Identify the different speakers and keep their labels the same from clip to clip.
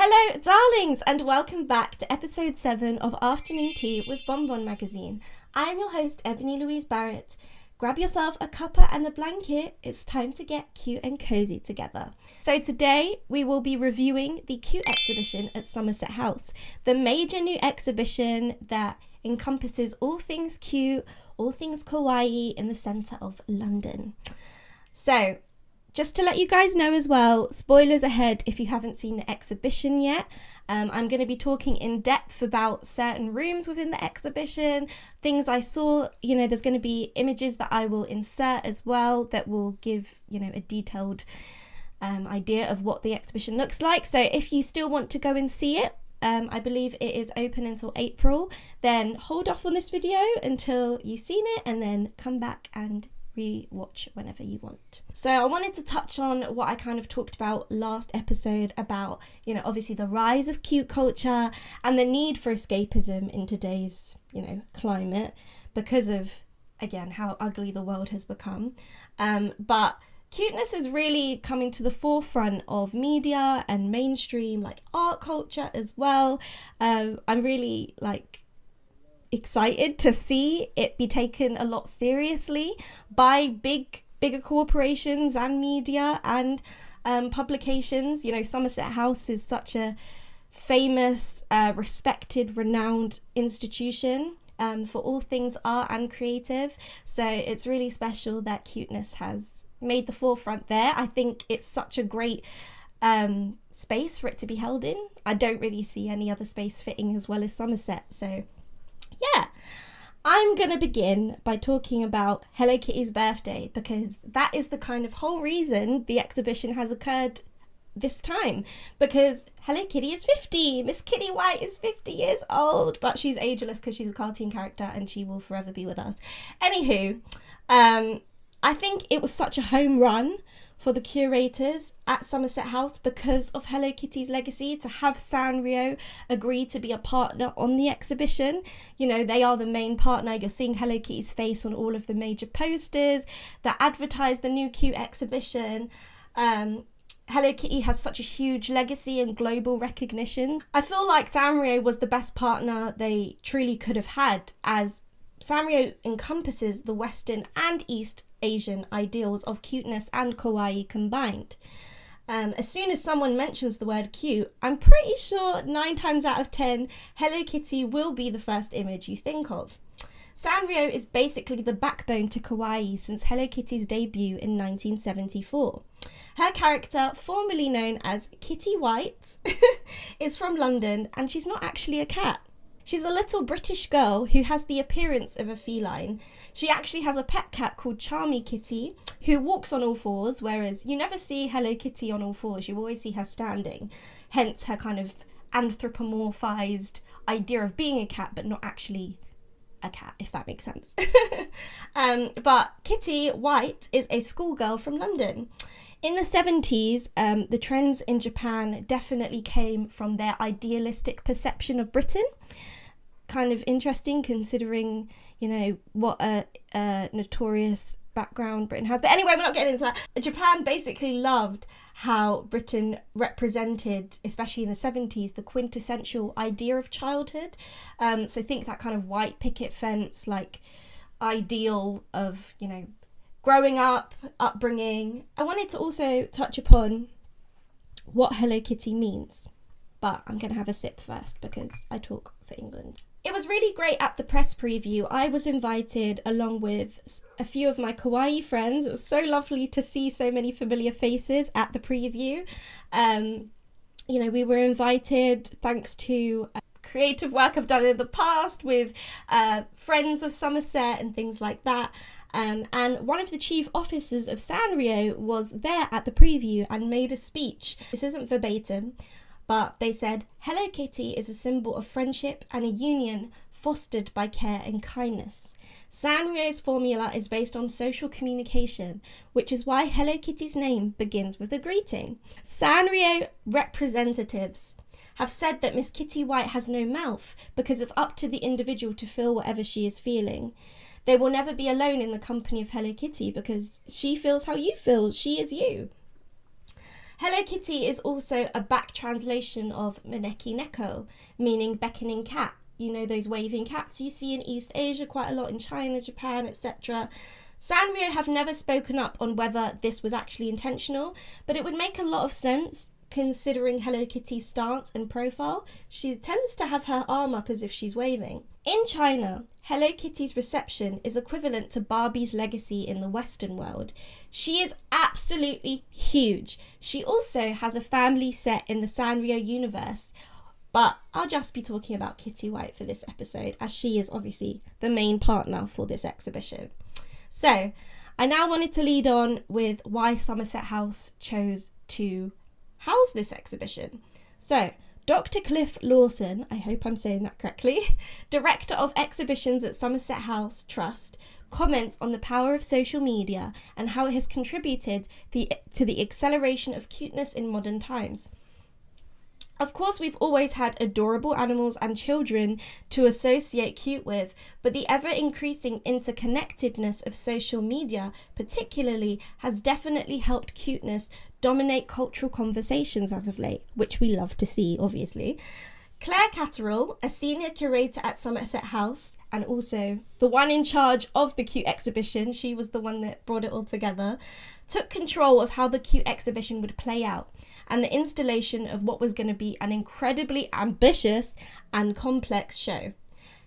Speaker 1: Hello darlings, and welcome back to episode 7 of Afternoon Tea with Bonbon Magazine. I'm your host Ebony Louise Barrett. Grab yourself a cuppa and a blanket, it's time to get cute and cozy together. So today we will be reviewing the Cute Exhibition at Somerset House, the major new exhibition that encompasses all things cute, all things kawaii in the centre of London. So just to let you guys know as well, spoilers ahead if you haven't seen the exhibition yet. I'm going to be talking in depth about certain rooms within the exhibition, things I saw. There's going to be images that I will insert as well that will give, a detailed idea of what the exhibition looks like. So if you still want to go and see it, I believe it is open until April, then hold off on this video until you've seen it and then come back and re-watch whenever you want. So I wanted to touch on what I kind of talked about last episode about, obviously the rise of cute culture and the need for escapism in today's, climate because of, again, how ugly the world has become. But cuteness is really coming to the forefront of media and mainstream, art culture as well. I'm really excited to see it be taken a lot seriously by bigger corporations and media and publications. Somerset House is such a famous, respected, renowned institution for all things art and creative. So it's really special that cuteness has made the forefront there. I think it's such a great space for it to be held in. I don't really see any other space fitting as well as Somerset. So yeah, I'm going to begin by talking about Hello Kitty's birthday because that is the kind of whole reason the exhibition has occurred this time, because Hello Kitty is 50. Miss Kitty White is 50 years old, but she's ageless because she's a cartoon character and she will forever be with us. Anywho, I think it was such a home run for the curators at Somerset House because of Hello Kitty's legacy to have Sanrio agree to be a partner on the exhibition. They are the main partner. You're seeing Hello Kitty's face on all of the major posters that advertise the new Cute exhibition. Hello Kitty has such a huge legacy and global recognition. I feel like Sanrio was the best partner they truly could have had, as Sanrio encompasses the Western and East Asian ideals of cuteness and kawaii combined. As soon as someone mentions the word cute, I'm pretty sure 9 times out of 10, Hello Kitty will be the first image you think of. Sanrio is basically the backbone to kawaii since Hello Kitty's debut in 1974. Her character, formerly known as Kitty White, is from London and she's not actually a cat. She's a little British girl who has the appearance of a feline. She actually has a pet cat called Charmy Kitty who walks on all fours, whereas you never see Hello Kitty on all fours, you always see her standing. Hence her kind of anthropomorphized idea of being a cat but not actually a cat, if that makes sense. But Kitty White is a schoolgirl from London. In the 70s, the trends in Japan definitely came from their idealistic perception of Britain. Kind of interesting considering, what a notorious background Britain has. But anyway, we're not getting into that. Japan basically loved how Britain represented, especially in the 70s, the quintessential idea of childhood. So think that kind of white picket fence, ideal of, growing up, upbringing. I wanted to also touch upon what Hello Kitty means, but I'm going to have a sip first because I talk for England. It was really great at the press preview. I was invited along with a few of my kawaii friends. It was so lovely to see so many familiar faces at the preview. We were invited thanks to creative work I've done in the past with friends of Somerset and things like that. And one of the chief officers of Sanrio was there at the preview and made a speech. This isn't verbatim, but they said, Hello Kitty is a symbol of friendship and a union fostered by care and kindness. Sanrio's formula is based on social communication, which is why Hello Kitty's name begins with a greeting. Sanrio representatives have said that Miss Kitty White has no mouth because it's up to the individual to feel whatever she is feeling. They will never be alone in the company of Hello Kitty because she feels how you feel. She is you. Hello Kitty is also a back translation of Maneki Neko, meaning beckoning cat. You know, those waving cats you see in East Asia quite a lot, in China, Japan, etc. Sanrio have never spoken up on whether this was actually intentional, but it would make a lot of sense considering Hello Kitty's stance and profile. She tends to have her arm up as if she's waving. In China, Hello Kitty's reception is equivalent to Barbie's legacy in the Western world. She is absolutely huge. She also has a family set in the Sanrio universe, but I'll just be talking about Kitty White for this episode, as she is obviously the main partner for this exhibition. So, I now wanted to lead on with why Somerset House chose to house this exhibition. So, Dr. Cliff Lawson, I hope I'm saying that correctly, Director of Exhibitions at Somerset House Trust, comments on the power of social media and how it has contributed to the acceleration of cuteness in modern times. Of course, we've always had adorable animals and children to associate cute with, but the ever-increasing interconnectedness of social media particularly has definitely helped cuteness dominate cultural conversations as of late, which we love to see, obviously. Claire Catterall, a senior curator at Somerset House and also the one in charge of the Cute Exhibition, she was the one that brought it all together, took control of how the Cute Exhibition would play out and the installation of what was going to be an incredibly ambitious and complex show.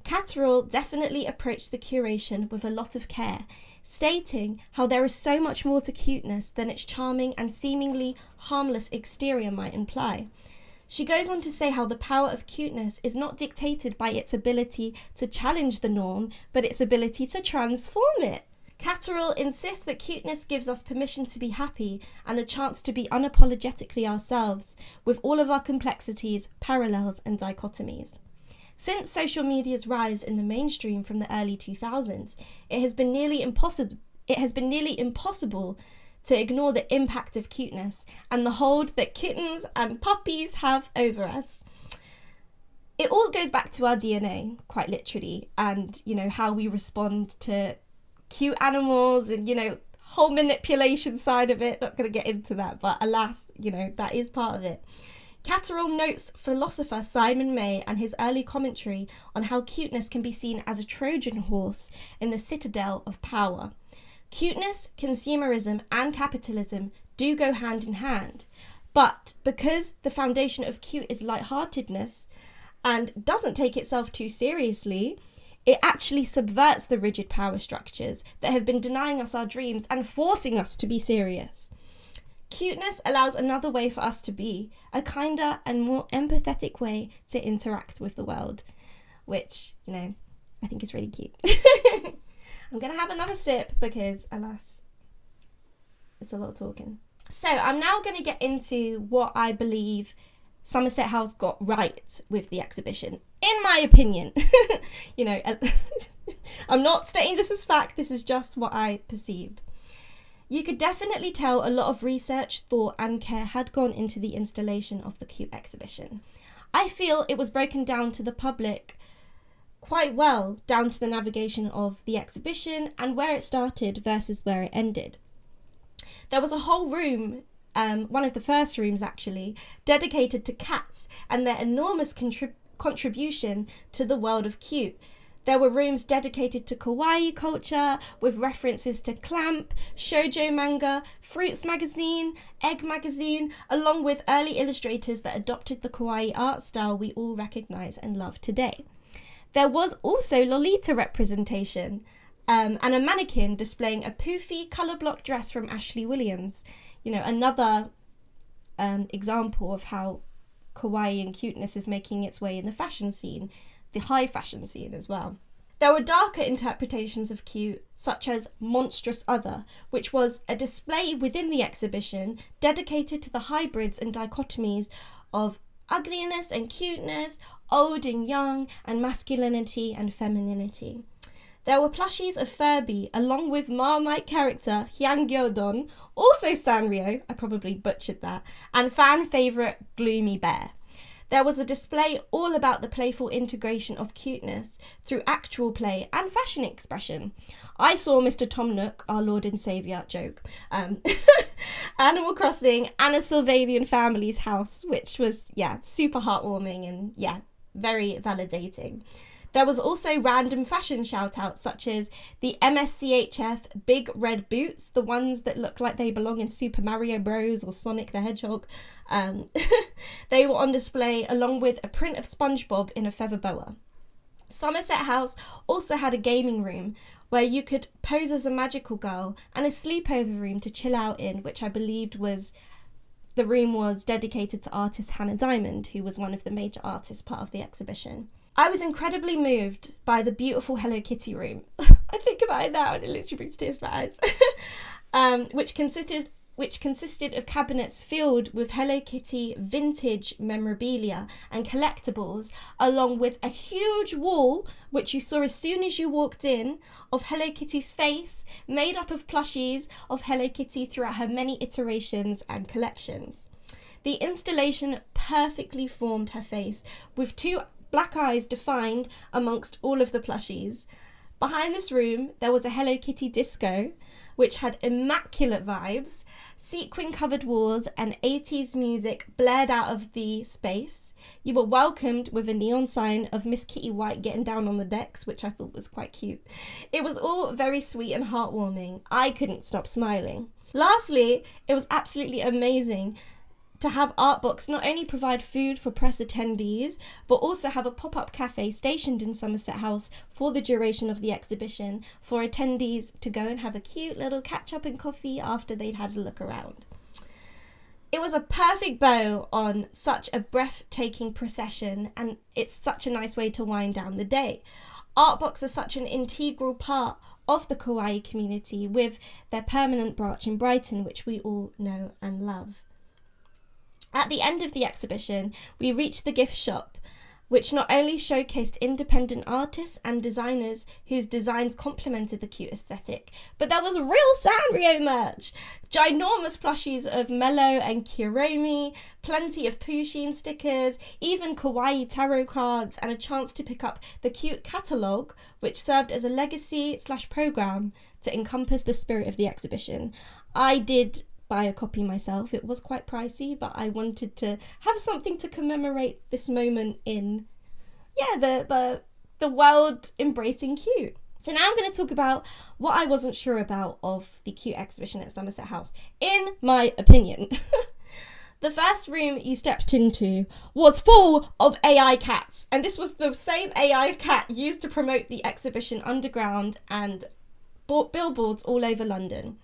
Speaker 1: Catterall definitely approached the curation with a lot of care, stating how there is so much more to cuteness than its charming and seemingly harmless exterior might imply. She goes on to say how the power of cuteness is not dictated by its ability to challenge the norm, but its ability to transform it. Catterall insists that cuteness gives us permission to be happy and a chance to be unapologetically ourselves, with all of our complexities, parallels and dichotomies. Since social media's rise in the mainstream from the early 2000s, it has been nearly impossible to ignore the impact of cuteness and the hold that kittens and puppies have over us. It all goes back to our DNA, quite literally, and, how we respond to cute animals and, whole manipulation side of it. Not going to get into that, but alas, that is part of it. Catterall notes philosopher Simon May and his early commentary on how cuteness can be seen as a Trojan horse in the citadel of power. Cuteness, consumerism and capitalism do go hand in hand, but because the foundation of cute is lightheartedness and doesn't take itself too seriously, it actually subverts the rigid power structures that have been denying us our dreams and forcing us to be serious. Cuteness allows another way for us to be, a kinder and more empathetic way to interact with the world, which, I think is really cute. I'm going to have another sip because, alas, it's a lot of talking. So I'm now going to get into what I believe Somerset House got right with the exhibition, in my opinion. I'm not stating this as fact, this is just what I perceived. You could definitely tell a lot of research, thought and care had gone into the installation of the Cute Exhibition. I feel it was broken down to the public quite well, down to the navigation of the exhibition and where it started versus where it ended. There was a whole room, one of the first rooms actually, dedicated to cats and their enormous contribution to the world of cute. There were rooms dedicated to kawaii culture with references to clamp, shoujo manga, fruits magazine, egg magazine, along with early illustrators that adopted the kawaii art style we all recognise and love today. There was also Lolita representation and a mannequin displaying a poofy colour block dress from Ashley Williams. Another example of how kawaii and cuteness is making its way in the fashion scene, the high fashion scene as well. There were darker interpretations of cute, such as Monstrous Other, which was a display within the exhibition dedicated to the hybrids and dichotomies of ugliness and cuteness, old and young, and masculinity and femininity. There were plushies of Furby, along with Marmite character Hyang-Gyodon, also Sanrio, I probably butchered that, and fan favourite Gloomy Bear. There was a display all about the playful integration of cuteness through actual play and fashion expression. I saw Mr. Tom Nook, our Lord and Saviour, joke, Animal Crossing and a Sylvanian family's house, which was, super heartwarming and, very validating. There was also random fashion shout-outs, such as the 𝒚𝒐𝒏𝒐𝒏 big red boots, the ones that look like they belong in Super Mario Bros. Or Sonic the Hedgehog. They were on display along with a print of SpongeBob in a feather boa. Somerset House also had a gaming room where you could pose as a magical girl, and a sleepover room to chill out in, which I believed was... The room was dedicated to artist Hannah Diamond, who was one of the major artists part of the exhibition. I was incredibly moved by the beautiful Hello Kitty room. I think about it now and it literally brings tears to my eyes. Which consisted of cabinets filled with Hello Kitty vintage memorabilia and collectibles, along with a huge wall, which you saw as soon as you walked in, of Hello Kitty's face, made up of plushies of Hello Kitty throughout her many iterations and collections. The installation perfectly formed her face, with two black eyes defined amongst all of the plushies. Behind this room, there was a Hello Kitty disco, which had immaculate vibes, sequin-covered walls and 80s music blared out of the space. You were welcomed with a neon sign of Miss Kitty White getting down on the decks, which I thought was quite cute. It was all very sweet and heartwarming. I couldn't stop smiling. Lastly, it was absolutely amazing to have Artbox not only provide food for press attendees, but also have a pop-up cafe stationed in Somerset House for the duration of the exhibition for attendees to go and have a cute little catch-up and coffee after they'd had a look around. It was a perfect bow on such a breathtaking procession, and it's such a nice way to wind down the day. Artbox is such an integral part of the kawaii community, with their permanent branch in Brighton, which we all know and love. At the end of the exhibition, we reached the gift shop, which not only showcased independent artists and designers whose designs complemented the cute aesthetic, but there was real Sanrio merch! Ginormous plushies of Mello and Kiromi, plenty of Pusheen stickers, even kawaii tarot cards, and a chance to pick up the Cute Catalogue, which served as a legacy/program to encompass the spirit of the exhibition. I did buy a copy myself. It was quite pricey, but I wanted to have something to commemorate this moment in the world embracing cute. So now I'm going to talk about what I wasn't sure about of the Cute exhibition at Somerset House, in my opinion. The first room you stepped into was full of AI cats, and this was the same AI cat used to promote the exhibition underground and billboards all over London.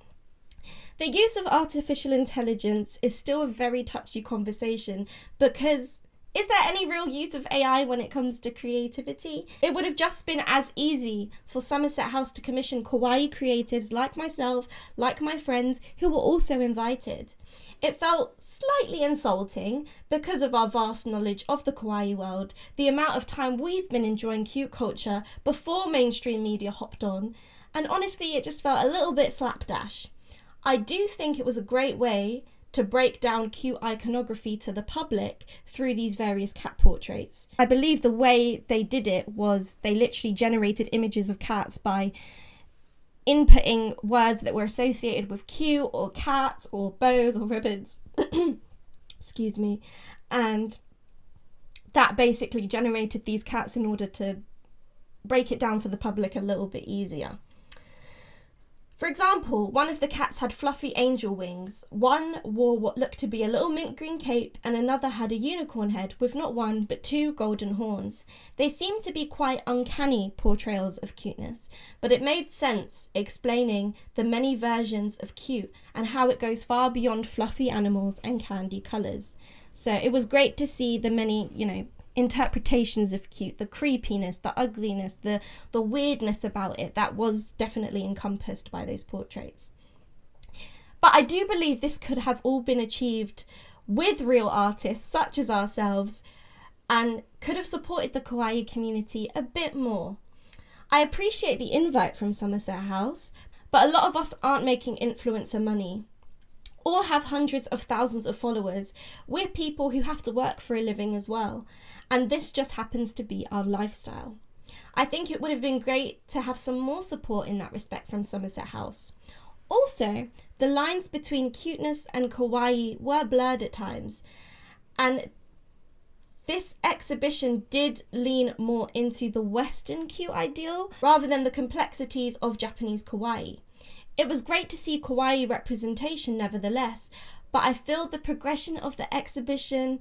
Speaker 1: The use of artificial intelligence is still a very touchy conversation, because is there any real use of AI when it comes to creativity? It would have just been as easy for Somerset House to commission kawaii creatives like myself, like my friends, who were also invited. It felt slightly insulting because of our vast knowledge of the kawaii world, the amount of time we've been enjoying cute culture before mainstream media hopped on, and honestly it just felt a little bit slapdash. I do think it was a great way to break down cute iconography to the public through these various cat portraits. I believe the way they did it was they literally generated images of cats by inputting words that were associated with cute or cats or bows or ribbons. Excuse me. And that basically generated these cats in order to break it down for the public a little bit easier. For example, one of the cats had fluffy angel wings, one wore what looked to be a little mint green cape, and another had a unicorn head with not one but two golden horns. They seemed to be quite uncanny portrayals of cuteness, but it made sense explaining the many versions of cute and how it goes far beyond fluffy animals and candy colours. So it was great to see the many, interpretations of cute, the creepiness, the ugliness, the weirdness about it that was definitely encompassed by those portraits. But I do believe this could have all been achieved with real artists such as ourselves, and could have supported the kawaii community a bit more. I appreciate the invite from Somerset House, but a lot of us aren't making influencer money or have hundreds of thousands of followers. We're people who have to work for a living as well, and this just happens to be our lifestyle. I think it would have been great to have some more support in that respect from Somerset House. Also, the lines between cuteness and kawaii were blurred at times, and this exhibition did lean more into the Western cute ideal rather than the complexities of Japanese kawaii. It was great to see kawaii representation nevertheless, but I feel the progression of the exhibition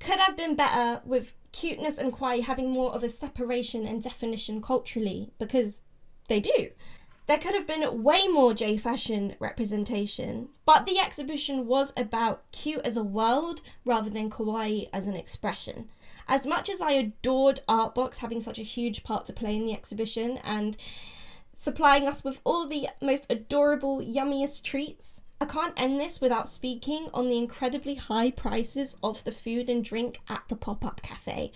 Speaker 1: could have been better with cuteness and kawaii having more of a separation and definition culturally, because they do. There could have been way more J-fashion representation, but the exhibition was about cute as a world rather than kawaii as an expression. As much as I adored Artbox having such a huge part to play in the exhibition and supplying us with all the most adorable, yummiest treats, I can't end this without speaking on the incredibly high prices of the food and drink at the pop-up cafe.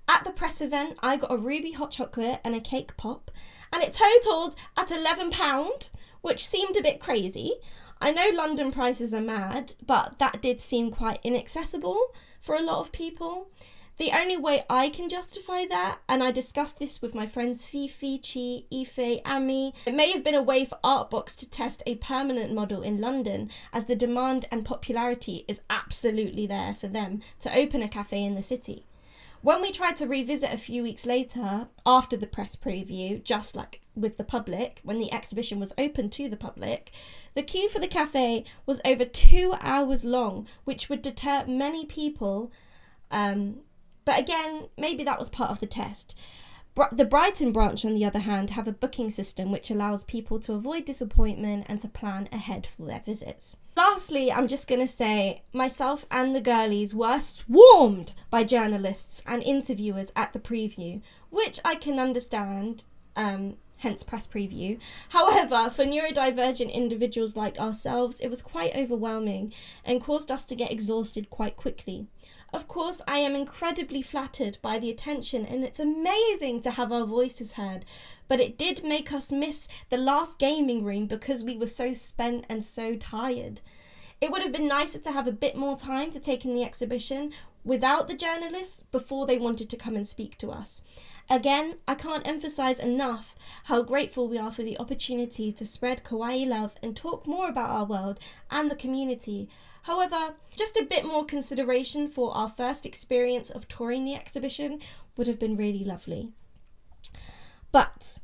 Speaker 1: At the press event, I got a ruby hot chocolate and a cake pop, and it totaled at £11, which seemed a bit crazy. I know London prices are mad, but that did seem quite inaccessible for a lot of people. The only way I can justify that, and I discussed this with my friends Fifi, Chi, Ife, Ami, it may have been a way for Artbox to test a permanent model in London, as the demand and popularity is absolutely there for them to open a cafe in the city. When we tried to revisit a few weeks later, after the press preview, just like with the public, when the exhibition was open to the public, the queue for the cafe was over 2 hours long, which would deter many people. But again, maybe that was part of the test. The Brighton branch, on the other hand, have a booking system which allows people to avoid disappointment and to plan ahead for their visits. Lastly, I'm just going to say, myself and the girlies were swarmed by journalists and interviewers at the preview, which I can understand, hence press preview. However, for neurodivergent individuals like ourselves, it was quite overwhelming and caused us to get exhausted quite quickly. Of course, I am incredibly flattered by the attention, and it's amazing to have our voices heard, but it did make us miss the last gaming room because we were so spent and so tired. It would have been nicer to have a bit more time to take in the exhibition without the journalists before they wanted to come and speak to us. Again, I can't emphasize enough how grateful we are for the opportunity to spread kawaii love and talk more about our world and the community. However, just a bit more consideration for our first experience of touring the exhibition would have been really lovely. But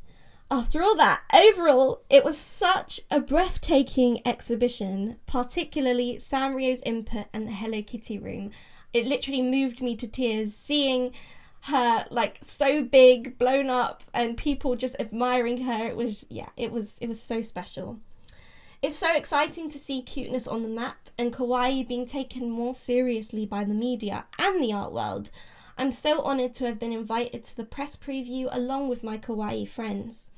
Speaker 1: after all that, overall, it was such a breathtaking exhibition, particularly Sanrio's input and the Hello Kitty room. It literally moved me to tears seeing her like so big, blown up, and people just admiring her. It was so special. It's so exciting to see cuteness on the map and kawaii being taken more seriously by the media and the art world. I'm so honoured to have been invited to the press preview along with my kawaii friends.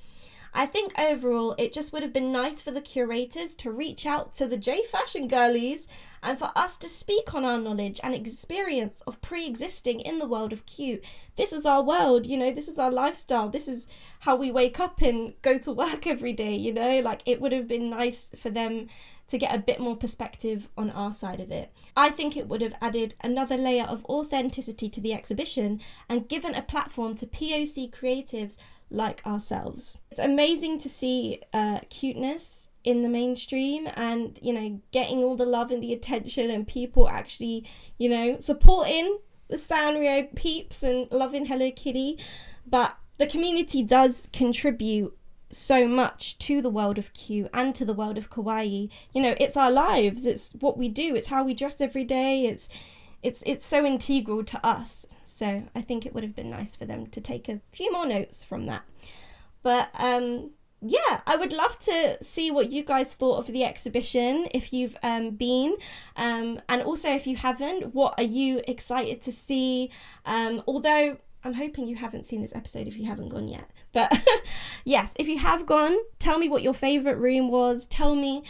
Speaker 1: I think overall it just would have been nice for the curators to reach out to the J-fashion girlies and for us to speak on our knowledge and experience of pre-existing in the world of cute. This is our world, this is our lifestyle, this is how we wake up and go to work every day, like it would have been nice for them to get a bit more perspective on our side of it. I think it would have added another layer of authenticity to the exhibition and given a platform to POC creatives like ourselves. It's amazing to see cuteness in the mainstream and, getting all the love and the attention and people actually, supporting the Sanrio peeps and loving Hello Kitty. But the community does contribute so much to the world of cute and to the world of kawaii. It's our lives, it's what we do, it's how we dress every day, it's so integral to us. So I think it would have been nice for them to take a few more notes from that. But I would love to see what you guys thought of the exhibition if you've been, and also if you haven't, what are you excited to see? Although I'm hoping you haven't seen this episode if you haven't gone yet. But yes, if you have gone, tell me what your favourite room was. Tell me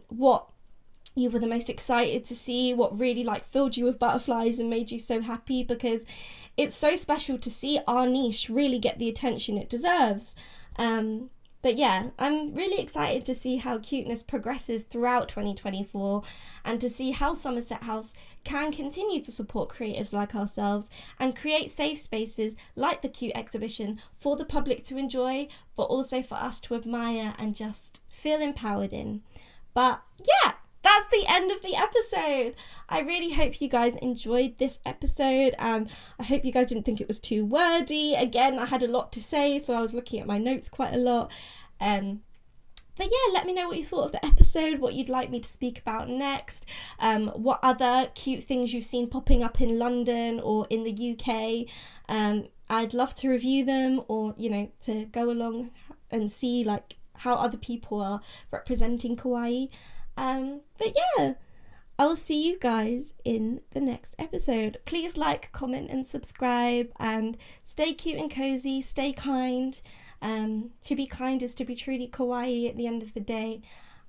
Speaker 1: what you were the most excited to see, what really filled you with butterflies and made you so happy, because it's so special to see our niche really get the attention it deserves. But yeah, I'm really excited to see how cuteness progresses throughout 2024 and to see how Somerset House can continue to support creatives like ourselves and create safe spaces like the Cute Exhibition for the public to enjoy, but also for us to admire and just feel empowered in. But yeah, that's the end of the episode. I really hope you guys enjoyed this episode, and I hope you guys didn't think it was too wordy. Again, I had a lot to say, so I was looking at my notes quite a lot. But yeah, let me know what you thought of the episode, what you'd like me to speak about next, what other cute things you've seen popping up in London or in the UK. I'd love to review them, or, you know, to go along and see like how other people are representing kawaii. But yeah, I will see you guys in the next episode. Please like, comment and subscribe, and stay cute and cozy, stay kind. To be kind is to be truly kawaii at the end of the day.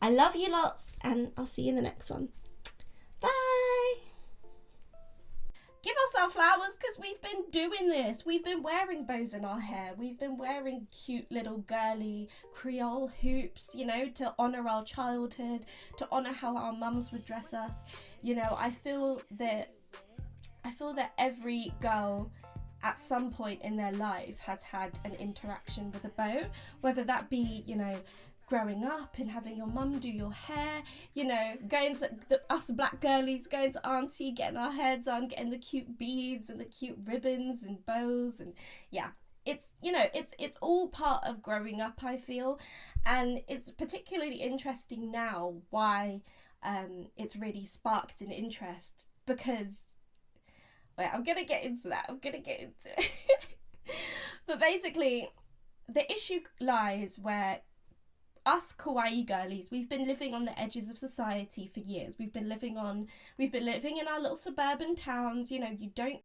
Speaker 1: I love you lots, and I'll see you in the next one. Bye! Give us our flowers, because we've been doing this. We've been wearing bows in our hair. We've been wearing cute little girly Creole hoops, you know, to honour our childhood, to honour how our mums would dress us. You know, I feel that every girl at some point in their life has had an interaction with a bow, whether that be, you know, growing up and having your mum do your hair, you know, going to us black girlies, going to auntie, getting our hair done, getting the cute beads and the cute ribbons and bows, and yeah, it's, you know, it's all part of growing up, I feel. And it's particularly interesting now why it's really sparked an interest, because wait, I'm gonna get into that. But basically, the issue lies where us kawaii girlies, we've been living on the edges of society for years. We've been living in our little suburban towns. You know, you don't